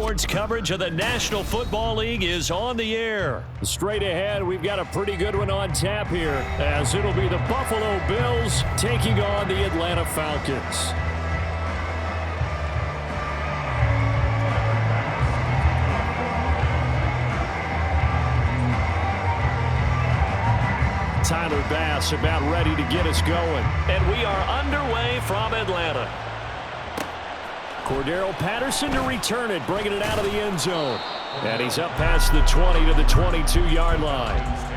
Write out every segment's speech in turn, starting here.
Sports coverage of the National Football League is on the air. Straight ahead, we've got a pretty good one on tap here, as it'll be the Buffalo Bills taking on the Atlanta Falcons. Tyler Bass about ready to get us going. And we are underway from Atlanta. Cordero Patterson to return it, bringing it out of the end zone. And he's up past the 20 to the 22-yard line.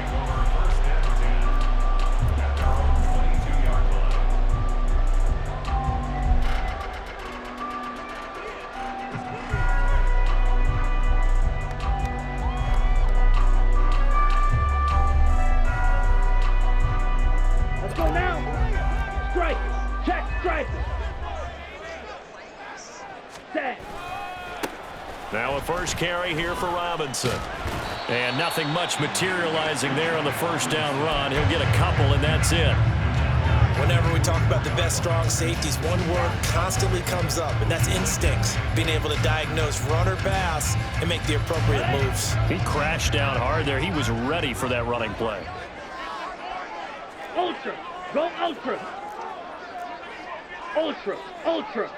Now a first carry here for Robinson. And nothing much materializing there on the first down run. He'll get a couple, and that's it. Whenever we talk about the best strong safeties, one word constantly comes up, and that's instinct. Being able to diagnose run or pass and make the appropriate moves. He crashed down hard there. He was ready for that running play. Ultra. Go ultra. Ultra. Ultra.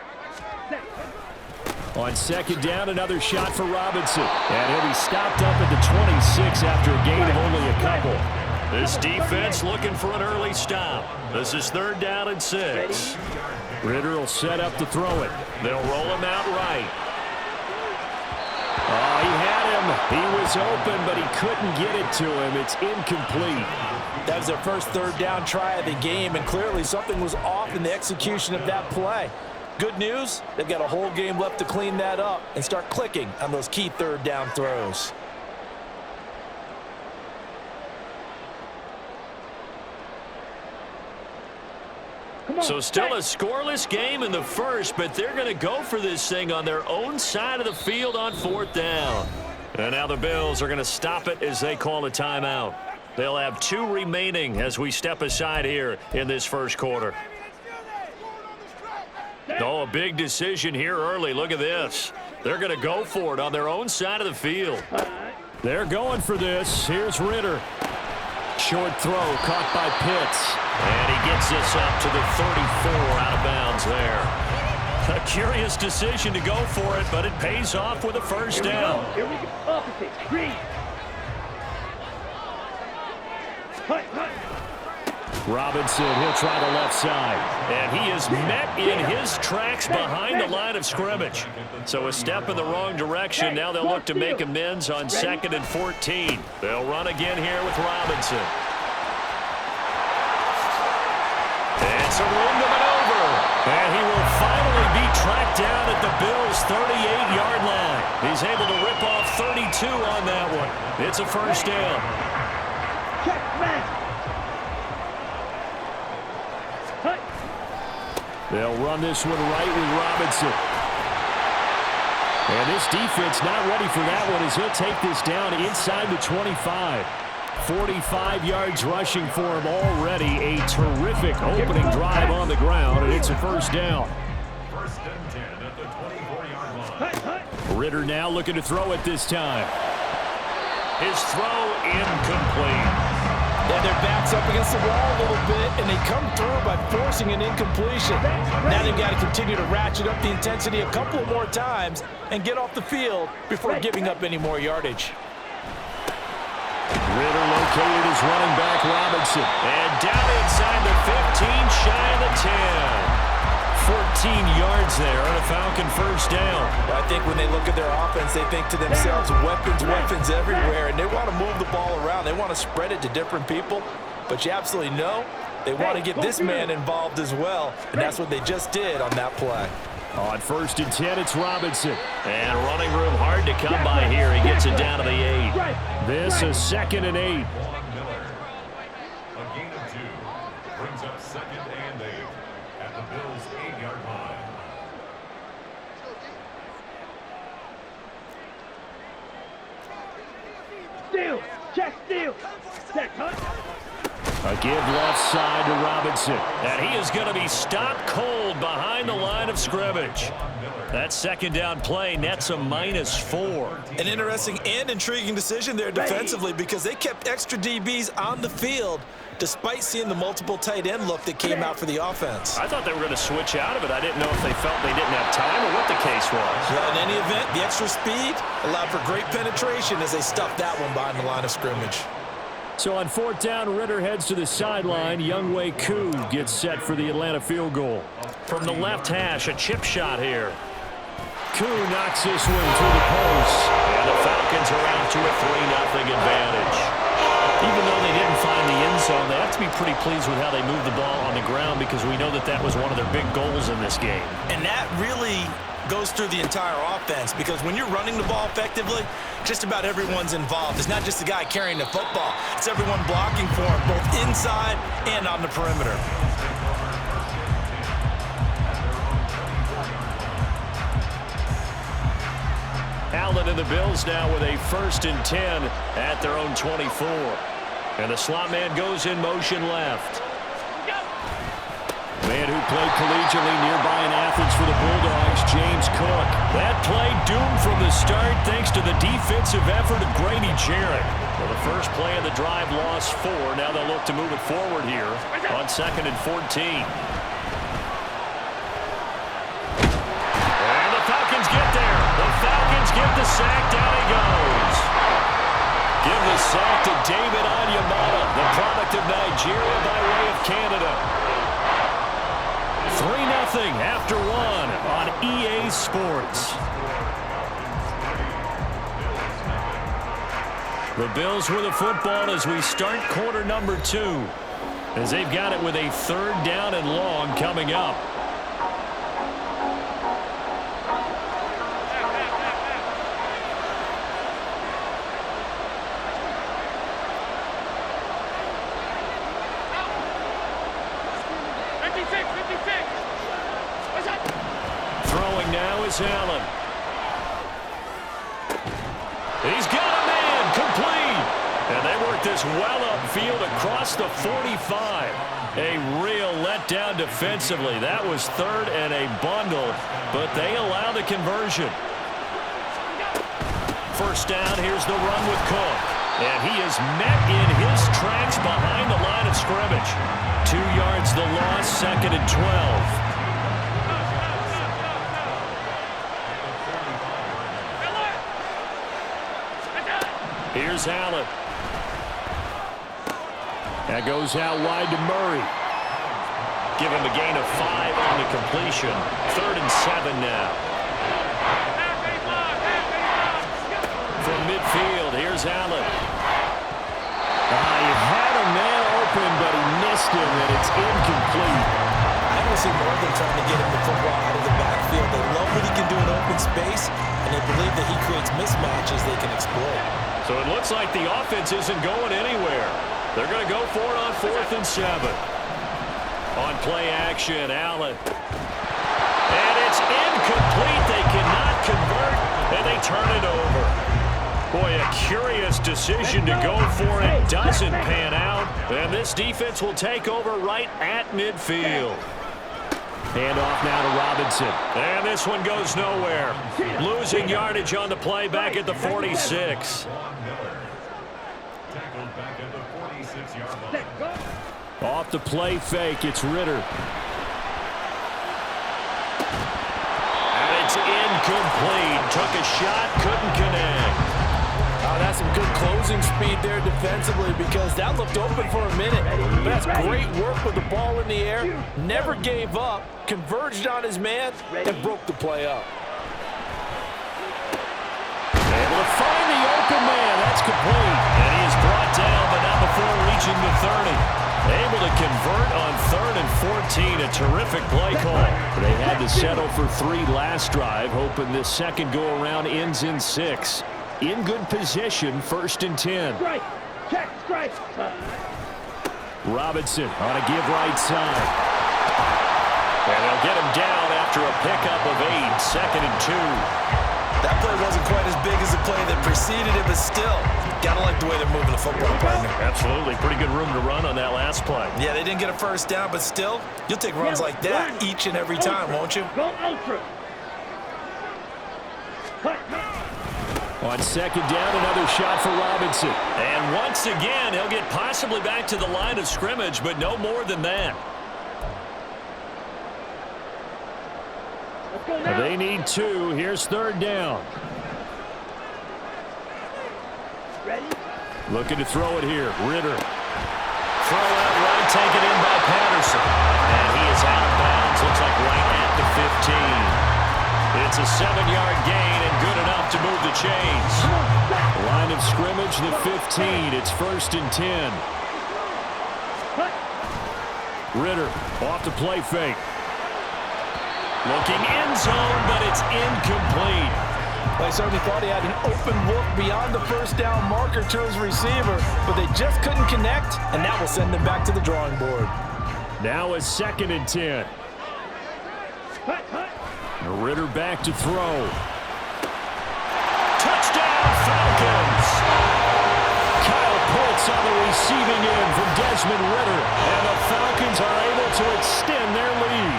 On second down, another shot for Robinson. And he'll be stopped up at the 26 after a gain of only a couple. This defense looking for an early stop. This is third down and 6. Ritter will set up to throw it. They'll roll him out right. Oh, he had him. He was open, but he couldn't get it to him. It's incomplete. That was their first third down try of the game, and clearly something was off in the execution of that play. Good news, they've got a whole game left to clean that up and start clicking on those key third down throws. So still a scoreless game in the first, but they're going to go for this thing on their own side of the field on fourth down. And now the Bills are going to stop it as they call a timeout. They'll have 2 remaining as we step aside here in this first quarter. Oh, a big decision here early. Look at this. They're going to go for it on their own side of the field. They're going for this. Here's Ritter. Short throw caught by Pitts. And he gets this up to the 34 out of bounds there. A curious decision to go for it, but it pays off with a first down. Here we go. Opposite. Green. Robinson, he'll try the left side. And he is met in his tracks behind the line of scrimmage. So a step in the wrong direction. Now they'll look to make amends on 2nd and 14. They'll run again here with Robinson. And some room to maneuver. And he will finally be tracked down at the Bills' 38-yard line. He's able to rip off 32 on that one. It's a first down. Check, man. They'll run this one right with Robinson. And this defense not ready for that one as he'll take this down inside the 25. 45 yards rushing for him already. A terrific opening drive on the ground, and it's a first down. First and 10 at the 24-yard line. Ritter now looking to throw it this time. His throw incomplete. Yeah, their backs up against the wall a little bit, and they come through by forcing an incompletion. Now they've got to continue to ratchet up the intensity a couple more times and get off the field before giving up any more yardage. Ritter located his running back, Robinson. And down inside the 15, shy of the 10. 14 yards there on a Falcon first down. I think when they look at their offense, they think to themselves, weapons everywhere, and they want to move the ball around. They want to spread it to different people, but you absolutely know they want to get this man involved as well, and that's what they just did on that play. On 1st and 10, it's Robinson. And running room hard to come by here. He gets it down to the 8. This is 2nd and 8. A gain of 2 brings up 2nd and 8 at the Bills' 8-yard line. Steal. Check steal. Check, huh? A give left side to Robinson. And he is going to be stopped cold behind the line of scrimmage. That second down play nets a -4. An interesting and intriguing decision there defensively because they kept extra DBs on the field despite seeing the multiple tight end look that came out for the offense. I thought they were going to switch out of it. I didn't know if they felt they didn't have time or what the case was. Yeah, in any event, the extra speed allowed for great penetration as they stuffed that one behind the line of scrimmage. So on 4th down, Ritter heads to the sideline. Younghoe Koo gets set for the Atlanta field goal. From the left hash, a chip shot here. Koo knocks this one through the post. And the Falcons are out to a 3-0 advantage. Even though they didn't find the end zone, they have to be pretty pleased with how they moved the ball on the ground because we know that that was one of their big goals in this game. And that really goes through the entire offense because when you're running the ball effectively, just about everyone's involved. It's not just the guy carrying the football. It's everyone blocking for him, both inside and on the perimeter. Allen and the Bills now with a 1st and 10 at their own 24. And the slot man goes in motion left. Man who played collegiately nearby in Athens for the Bulldogs, James Cook. That play doomed from the start thanks to the defensive effort of Grady Jarrett. Well, the first play of the drive lost 4. Now they'll look to move it forward here on 2nd and 14. And the Falcons get there. The Falcons get the sack. Down he goes. Give the sack to David Onyemata, the product of Nigeria by way of Canada. 3-0 after 1 on EA Sports. The Bills with the football as we start quarter number 2. As they've got it with a 3rd down and long coming up. Throwing now is Allen. He's got a man complete. And they work this well upfield across the 45. A real letdown defensively. That was 3rd and a bundle, but they allow the conversion. 1st down, here's the run with Cook. And he is met in his tracks behind the line of scrimmage. 2 yards the loss, 2nd and 12. Here's Allen. That goes out wide to Murray. Give him a gain of 5 on the completion. 3rd and 7 now. From midfield, here's Allen. He had a man open, but he missed him, and it's incomplete. I don't see more than trying to get him the football out of the backfield. They love what he can do in open space, and they believe that he creates mismatches they can exploit. So it looks like the offense isn't going anywhere. They're going to go for it on 4th and 7. On play action, Allen. And it's incomplete. They cannot convert, and they turn it over. Boy, a curious decision to go for it. Doesn't pan out. And this defense will take over right at midfield. Handoff now to Robinson. And this one goes nowhere. Losing yardage on the play back at the 46. Off the play fake, it's Ritter. And it's incomplete. Took a shot, couldn't connect. Oh, that's some good closing speed there defensively because that looked open for a minute. That's great work with the ball in the air. Never gave up, converged on his man, and broke the play up. Able to find the open man. That's complete. And he is brought down, but not before reaching the 30. Able to convert on 3rd and 14. A terrific play call. They had to settle for 3 last drive, hoping this second go-around ends in 6. In good position, 1st and 10. Strike. Check. Strike. Robinson on a give right side. And they'll get him down after a pickup of 8. 2nd and 2. That play wasn't quite as big as the play that preceded it, but still, gotta like the way they're moving the football, partner. Absolutely. Pretty good room to run on that last play. Yeah, they didn't get a first down, but still, you'll take runs like that each and every time, won't you? Go ultra. On second down, another shot for Robinson. And once again, he'll get possibly back to the line of scrimmage, but no more than that. Let's go now. They need 2. Here's third down. Ready? Looking to throw it here. Ritter. Throw out right, taken in by Patterson. And he is out of bounds. Looks like right at the 15. It's a 7-yard gain and good enough to move the chains. Line of scrimmage, the 15. It's 1st and 10. Ritter off the play fake. Looking end zone, but it's incomplete. They certainly thought he had an open look beyond the first down marker to his receiver, but they just couldn't connect, and that will send them back to the drawing board. Now a 2nd and 10. Ritter back to throw. Touchdown, Falcons! Kyle Pitts on the receiving end from Desmond Ritter, and the Falcons are able to extend their lead.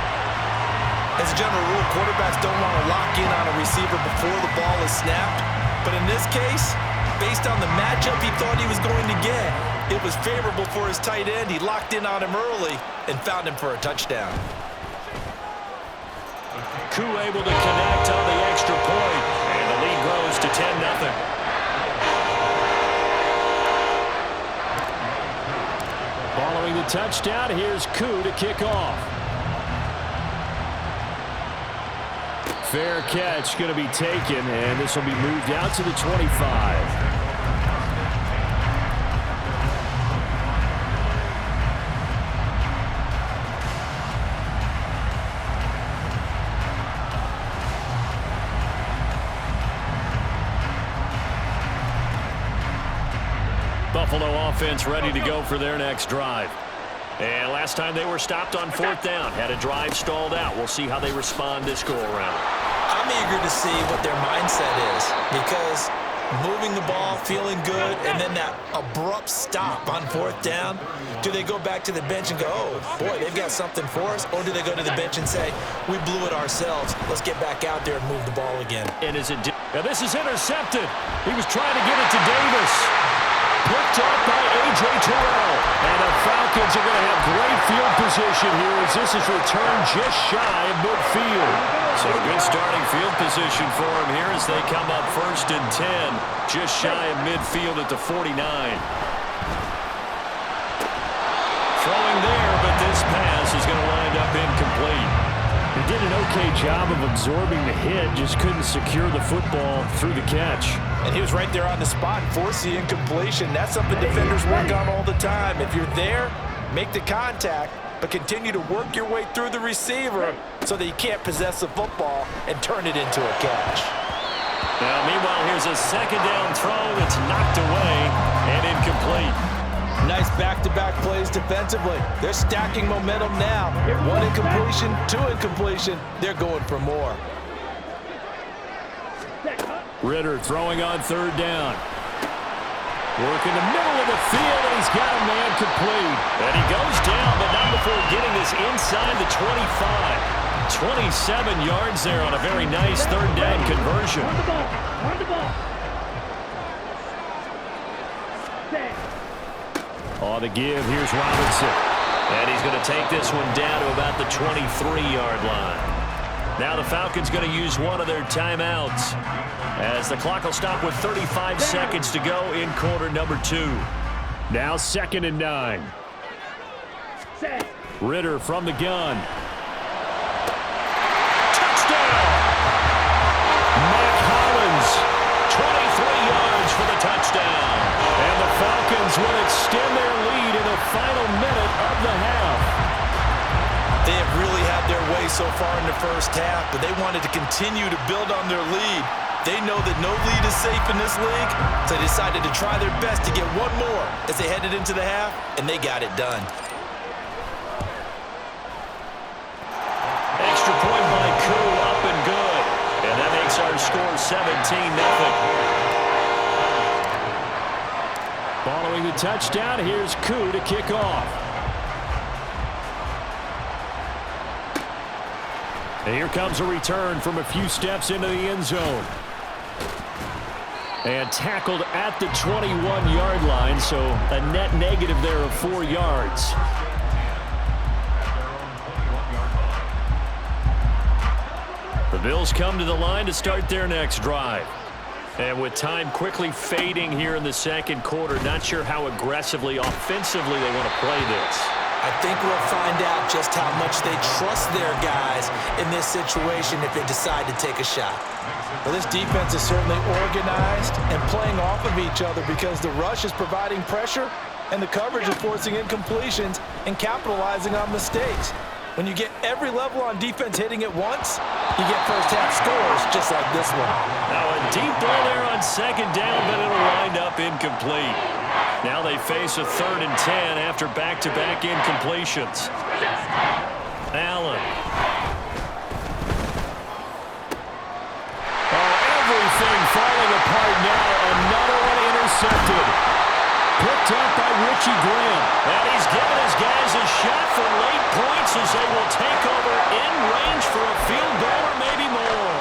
As a general rule, quarterbacks don't want to lock in on a receiver before the ball is snapped. But in this case, based on the matchup he thought he was going to get, it was favorable for his tight end. He locked in on him early and found him for a touchdown. Koo able to connect on the extra point, and the lead grows to 10-0. Following the touchdown, here's Koo to kick off. Fair catch going to be taken, and this will be moved out to the 25. Buffalo offense ready to go for their next drive. And last time they were stopped on 4th down, had a drive stalled out. We'll see how they respond this go-around. I'm eager to see what their mindset is, because moving the ball, feeling good, and then that abrupt stop on 4th down, do they go back to the bench and go, oh, boy, they've got something for us, or do they go to the bench and say, we blew it ourselves, let's get back out there and move the ball again? And is it? Now this is intercepted. He was trying to get it to Davis. Picked up by A.J. Terrell. And the Falcons are going to have great field position here as this is returned just shy of midfield. So good starting field position for them here as they come up 1st and 10. Just shy of midfield at the 49. Throwing there, but this pass is going to wind up incomplete. He did an okay job of absorbing the hit, just couldn't secure the football through the catch. And he was right there on the spot and forced the incompletion. That's something defenders work on all the time. If you're there, make the contact, but continue to work your way through the receiver so that you can't possess the football and turn it into a catch. Now, meanwhile, here's a 2nd down throw that's knocked away and incomplete. Nice back-to-back plays defensively. They're stacking momentum now. 1 incompletion, 2 incompletion. They're going for more. Ritter throwing on 3rd down. Working the middle of the field, and he's got a man complete. And he goes down, but not before getting this inside the 25. 27 yards there on a very nice 3rd down conversion. Run the ball. Run the ball. On the give, here's Robinson. And he's going to take this one down to about the 23-yard line. Now the Falcons going to use one of their timeouts as the clock will stop with 35 seconds to go in quarter number 2. Now 2nd and 9. Ritter from the gun. Touchdown! Mike Hollins, 23 yards for the touchdown. And the Falcons will extend their lead in the final minute of the half. They have really had their way so far in the first half, but they wanted to continue to build on their lead. They know that no lead is safe in this league, so they decided to try their best to get one more as they headed into the half, and they got it done. Extra point by Koo, up and good. And that makes our score 17-0. Following the touchdown, here's Koo to kick off. And here comes a return from a few steps into the end zone. And tackled at the 21-yard line, so a net negative there of 4 yards. The Bills come to the line to start their next drive. And with time quickly fading here in the second quarter, not sure how aggressively, offensively they want to play this. I think we'll find out just how much they trust their guys in this situation if they decide to take a shot. Well, this defense is certainly organized and playing off of each other because the rush is providing pressure and the coverage is forcing incompletions and capitalizing on mistakes. When you get every level on defense hitting at once, you get first-half scores just like this one. Now a deep ball there on second down, but it'll wind up incomplete. Now they face a 3rd and 10 after back-to-back incompletions. Allen. Everything falling apart now. Another one intercepted. Picked up by Richie Graham. And he's giving his guys a shot for late points as they will take over in range for a field goal or maybe more.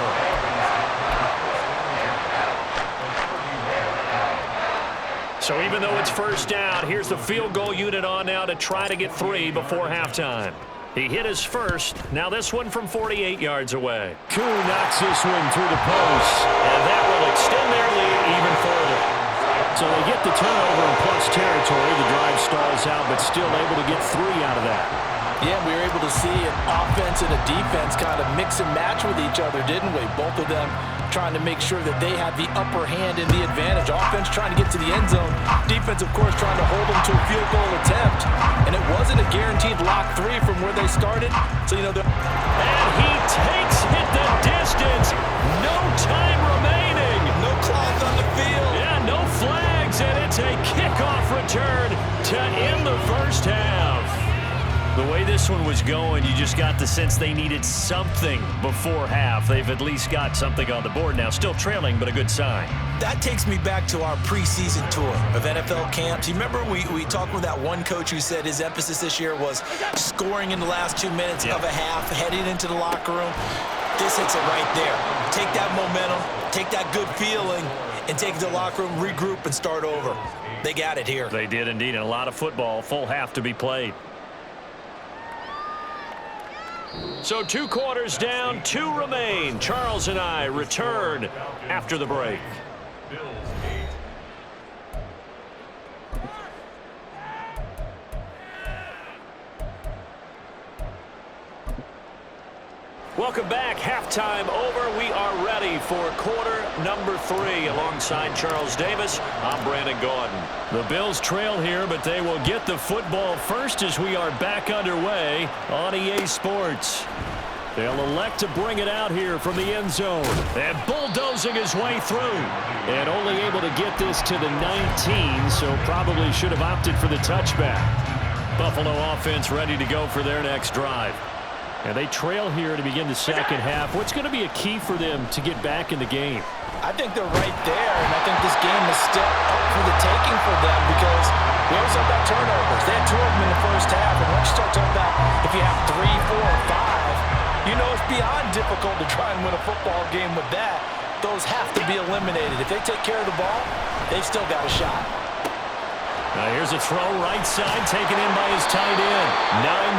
So even though it's first down, here's the field goal unit on now to try to get 3 before halftime. He hit his first. Now this one from 48 yards away. Koo knocks this one through the post. And that will extend their lead even further. So they get the turnover in plus territory. The drive stalls out, but still able to get 3 out of that. Yeah, we were able to see an offense and a defense kind of mix and match with each other, didn't we? Both of them trying to make sure that they had the upper hand and the advantage. Offense trying to get to the end zone. Defense, of course, trying to hold them to a field goal attempt. And it wasn't a guaranteed lock 3 from where they started. So, you know, and he takes it the distance. No time remaining. No clock on the field. Yeah, no flags, and it's a kickoff return to end the first half. The way this one was going, you just got the sense they needed something before half. They've at least got something on the board now. Still trailing, but a good sign. That takes me back to our preseason tour of NFL camps. You remember we talked with that one coach who said his emphasis this year was scoring in the last 2 minutes of a half, heading into the locker room. This hits it right there. Take that momentum, take that good feeling, and take it to the locker room, regroup, and start over. They got it here. They did indeed, and a lot of football, full half to be played. So 2 quarters down, 2 remain. Charles and I return after the break. Welcome back. Halftime over. We are ready for quarter number 3. Alongside Charles Davis, I'm Brandon Gaudin. The Bills trail here, but they will get the football first as we are back underway on EA Sports. They'll elect to bring it out here from the end zone. And bulldozing his way through. And only able to get this to the 19, so probably should have opted for the touchback. Buffalo offense ready to go for their next drive. And they trail here to begin the second half. What's going to be a key for them to get back in the game? I think they're right there, and I think this game is still up for the taking for them because we always talk about turnovers. They had 2 of them in the first half, and once you start talking about if you have 3, 4, or 5, you know it's beyond difficult to try and win a football game with that. Those have to be eliminated. If they take care of the ball, they've still got a shot. Now here's a throw right side taken in by his tight end.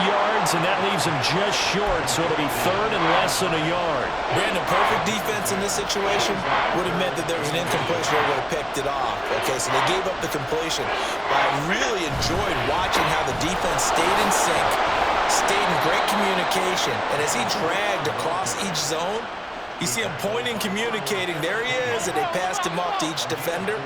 9 yards, and that leaves him just short, so it'll be 3rd and less than a yard. Brandon, perfect defense in this situation would have meant that there was an incompletion or would have picked it off. Okay, so they gave up the completion. But I really enjoyed watching how the defense stayed in sync, stayed in great communication, and as he dragged across each zone, you see him pointing, communicating. There he is, and they passed him off to each defender.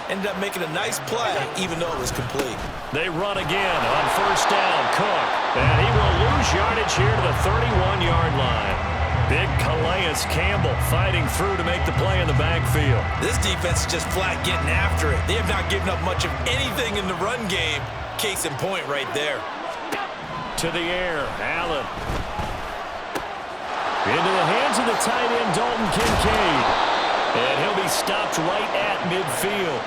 Ended up making a nice play, even though it was complete. They run again on first down. Cook. And he will lose yardage here to the 31-yard line. Big Calais Campbell fighting through to make the play in the backfield. This defense is just flat getting after it. They have not given up much of anything in the run game. Case in point right there. To the air. Allen. Into the hands of the tight end, Dalton Kincaid. And he'll be stopped right at midfield.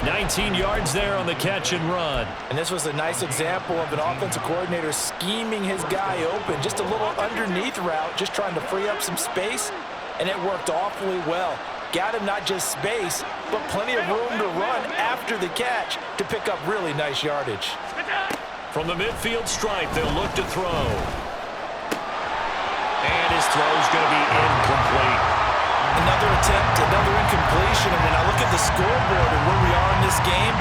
19 yards there on the catch and run. And this was a nice example of an offensive coordinator scheming his guy open. Just a little underneath route, just trying to free up some space, and it worked awfully well. Got him not just space, but plenty of room to run after the catch to pick up really nice yardage. From the midfield stripe, they'll look to throw. And his throw's going to be incomplete. Another attempt, another incompletion, and when I look at the scoreboard and where we are in this game,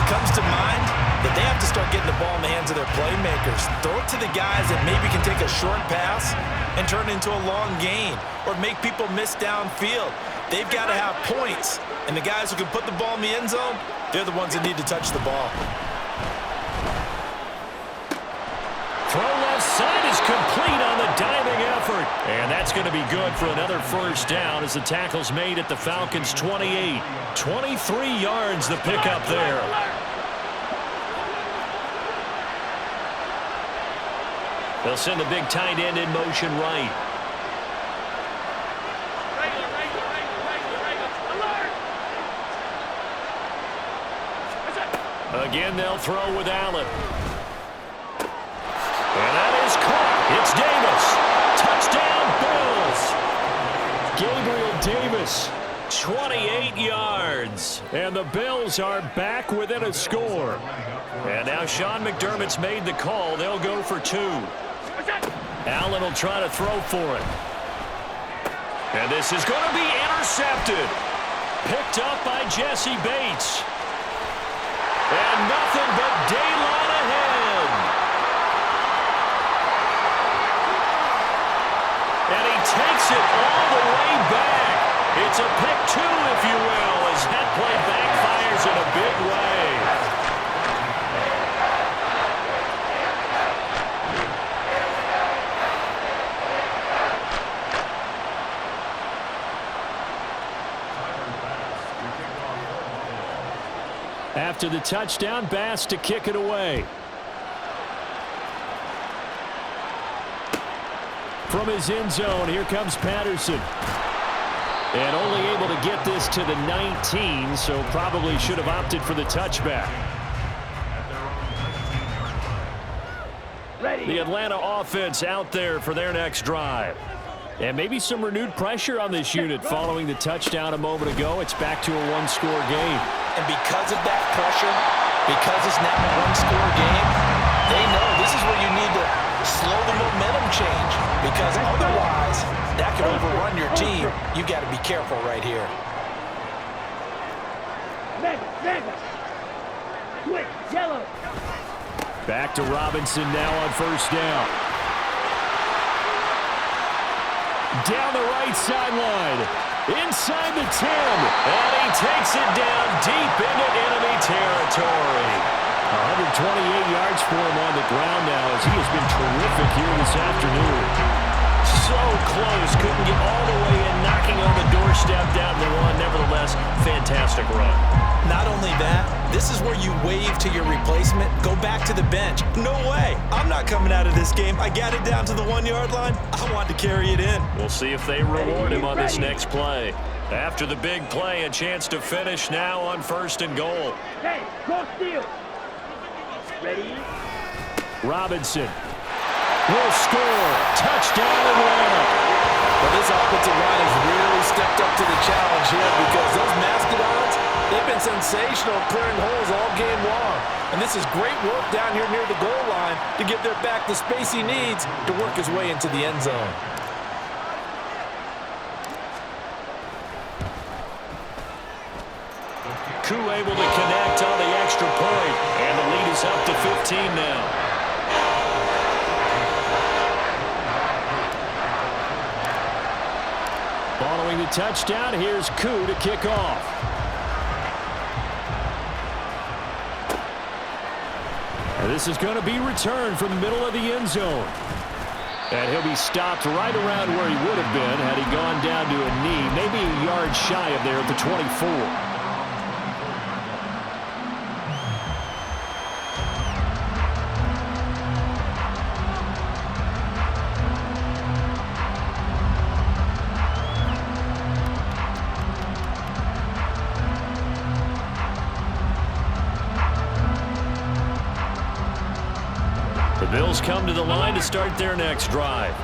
it comes to mind that they have to start getting the ball in the hands of their playmakers. Throw it to the guys that maybe can take a short pass and turn it into a long gain or make people miss downfield. They've got to have points, and the guys who can put the ball in the end zone, they're the ones that need to touch the ball. Throw left side is complete on the diving effort. And that's going to be good for another first down as the tackle's made at the Falcons' 28. 23 yards the pickup there. They'll send the big tight end in motion right. Again, they'll throw with Allen. And that is caught. It's Davis. Touchdown, Bills. Gabriel Davis, 28 yards. And the Bills are back within a score. And now Sean McDermott's made the call. They'll go for two. Allen will try to throw for it. And this is going to be intercepted. Picked up by Jesse Bates. And nothing but daylight ahead. And he takes it all the way back. It's a pick two, if you will, as that play backfires in a big way. After the touchdown, Bass to kick it away. From his end zone, here comes Patterson. And only able to get this to the 19, so probably should have opted for the touchback. The Atlanta offense out there for their next drive. And maybe some renewed pressure on this unit following the touchdown a moment ago. It's back to a one-score game. And because of that pressure, because it's now a one-score game, they know this is where you need to slow the momentum change, because otherwise that could overrun your team. You've got to be careful right here. Quick, yellow. Back to Robinson now on first down. Down the right sideline. Inside the 10. And he takes it down deep into enemy territory. 128 yards for him on the ground now as he has been terrific here this afternoon. So close. Couldn't get all the way in, knocking on the doorstep down the one. Nevertheless, fantastic run. Not only that, this is where you wave to your replacement, go back to the bench. No way. I'm not coming out of this game. I got it down to the 1 yard line. I want to carry it in. We'll see if they reward him on this next play. After the big play, a chance to finish now on first and goal. Hey, go steal. Ready? Robinson will score. Touchdown Atlanta. Well, this offensive line has really stepped up to the challenge here, because those Mastodons, they've been sensational clearing holes all game long. And this is great work down here near the goal line to give their back the space he needs to work his way into the end zone. Koo able to connect on the extra point, and the lead is up to 15 now. Following the touchdown, here's Koo to kick off. And this is going to be returned from the middle of the end zone. And he'll be stopped right around where he would have been had he gone down to a knee, maybe a yard shy of there at the 24. Bills come to the line to start their next drive.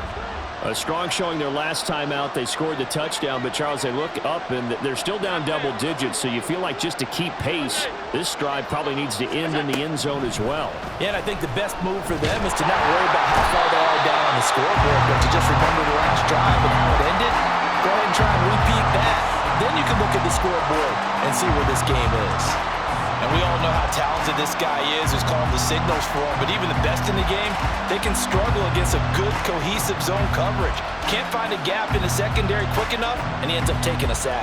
A strong showing their last time out. They scored the touchdown, but, Charles, they look up, and they're still down double digits, so you feel like just to keep pace, this drive probably needs to end in the end zone as well. Yeah, and I think the best move for them is to not worry about how far they are down on the scoreboard, but to just remember the last drive and how it ended. Go ahead and try and repeat that. Then you can look at the scoreboard and see where this game is. And we all know how talented this guy is who's calling the signals for him. But even the best in the game, they can struggle against a good, cohesive zone coverage. Can't find a gap in the secondary quick enough, and he ends up taking a sack.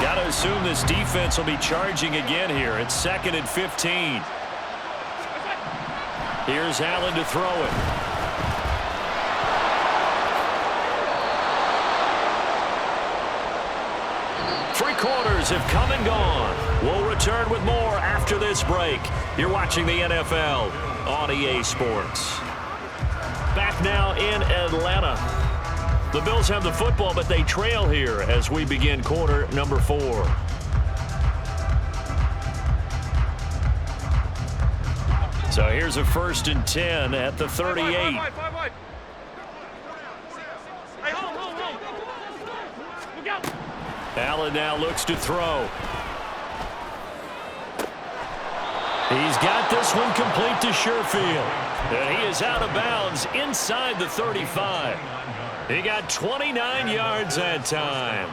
Got to assume this defense will be charging again here. It's 2nd and 15. Here's Allen to throw it. Three quarters have come and gone. We'll return with more after this break. You're watching the NFL on EA Sports. Back now in Atlanta. The Bills have the football, but they trail here as we begin quarter number 4. So here's a 1st and 10 at the 38. Allen now looks to throw. He's got this one complete to Sherfield. And he is out of bounds inside the 35. He got 29 yards that time.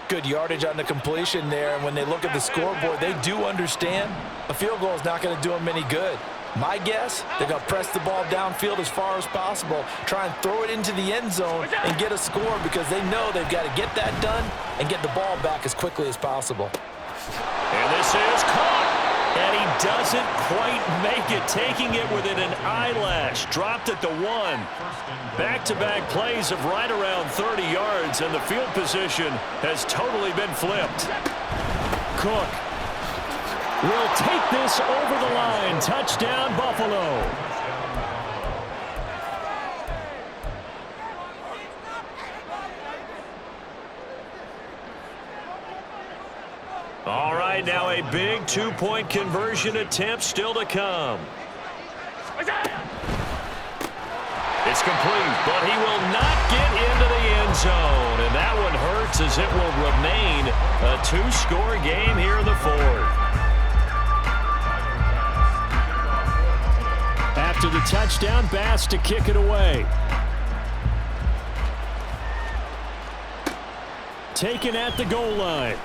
Good yardage on the completion there. And when they look at the scoreboard, they do understand a field goal is not going to do them any good. My guess, they're going to press the ball downfield as far as possible, try and throw it into the end zone and get a score because they know they've got to get that done and get the ball back as quickly as possible. And this is caught. And he doesn't quite make it, taking it within an eyelash. Dropped at the 1. Back-to-back plays of right around 30 yards, and the field position has totally been flipped. Cook will take this over the line. Touchdown, Buffalo. All right, now a big 2-point conversion attempt still to come. It's complete, but he will not get into the end zone. And that one hurts as it will remain a 2-score game here in the 4th. After the touchdown, Bass to kick it away. Taken at the goal line.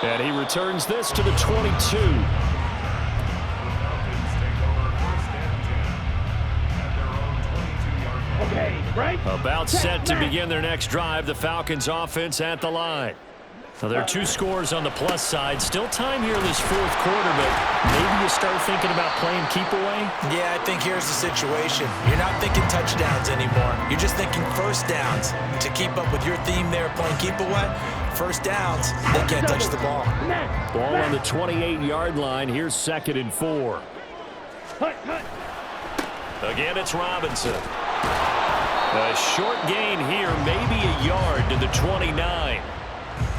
And he returns this to the 22. Okay, break. About set to begin their next drive. The Falcons offense at the line. Now, there are 2 scores on the plus side. Still time here in this 4th quarter, but maybe you start thinking about playing keep away? Yeah, I think here's the situation. You're not thinking touchdowns anymore. You're just thinking first downs. To keep up with your theme there, playing keep away, first downs, they can't touch the ball. Ball on the 28-yard line. Here's 2nd and 4. Again, it's Robinson. A short gain here, maybe a yard to the 29.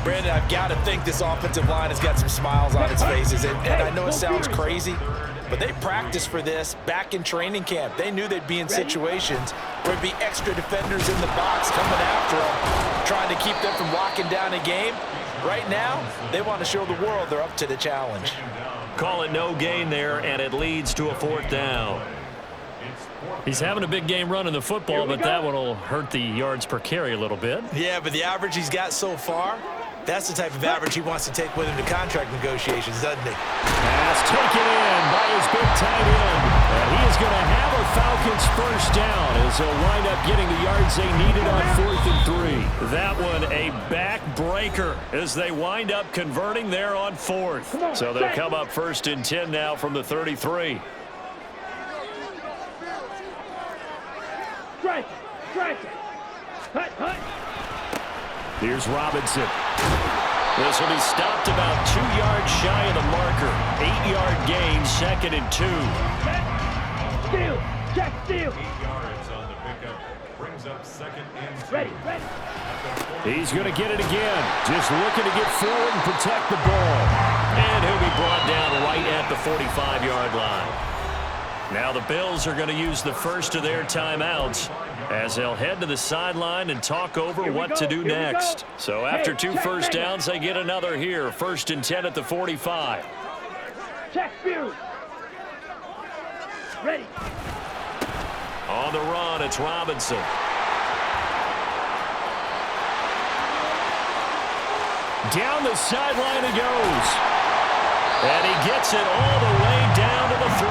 Brandon, I've got to think this offensive line has got some smiles on its faces. And I know it sounds crazy, but they practiced for this back in training camp. They knew they'd be in situations where there'd be extra defenders in the box coming after them, trying to keep them from locking down a game. Right now, they want to show the world they're up to the challenge. Call it no gain there, and it leads to a 4th down. He's having a big game running the football, but that one will hurt the yards per carry a little bit. Yeah, but the average he's got so far, that's the type of average he wants to take with him to contract negotiations, doesn't he? Pass taken in by his big tight end. And he is going to have a Falcons 1st down as they'll wind up getting the yards they needed on 4th and 3. That one a backbreaker as they wind up converting there on 4th. So they'll come up 1st and 10 now from the 33. Here's Robinson. This will be stopped about 2 yards shy of the marker. 8-yard gain, 2nd and 2. Steal, check, steal. 8 yards on the pickup. Brings up 2nd and 2. Ready. He's going to get it again. Just looking to get forward and protect the ball. And he'll be brought down right at the 45-yard line. Now the Bills are going to use the first of their timeouts as they'll head to the sideline and talk over what to do next. So after 2 first downs, they get another here. 1st and 10 at the 45. Check view. Ready. On the run, it's Robinson. Down the sideline he goes. And he gets it all the way down to the 3.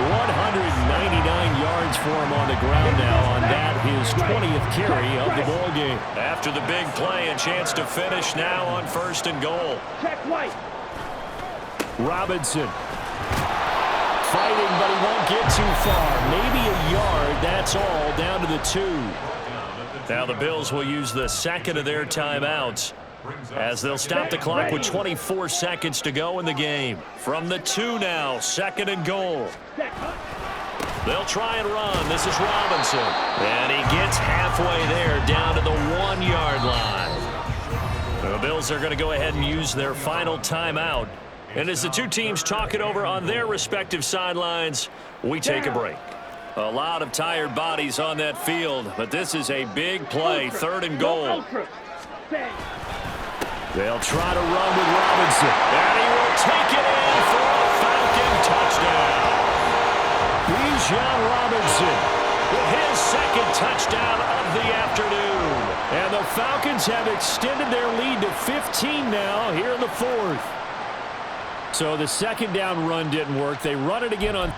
199 yards for him on the ground now on that, his 20th carry of the ball game. After the big play, a chance to finish now on 1st and goal. Check white. Robinson. Fighting, but he won't get too far. Maybe a yard, that's all, down to the 2. Now the Bills will use the second of their timeouts as they'll stop the clock with 24 seconds to go in the game. From the 2 now, 2nd and goal. They'll try and run. This is Robinson. And he gets halfway there, down to the 1-yard line. The Bills are going to go ahead and use their final timeout. And as the two teams talk it over on their respective sidelines, we take a break. A lot of tired bodies on that field, but this is a big play, 3rd and goal. They'll try to run with Robinson. And he will take it in for a Falcon touchdown. Bijan Robinson with his 2nd touchdown of the afternoon. And the Falcons have extended their lead to 15 now here in the 4th. So the 2nd down run didn't work. They run it again on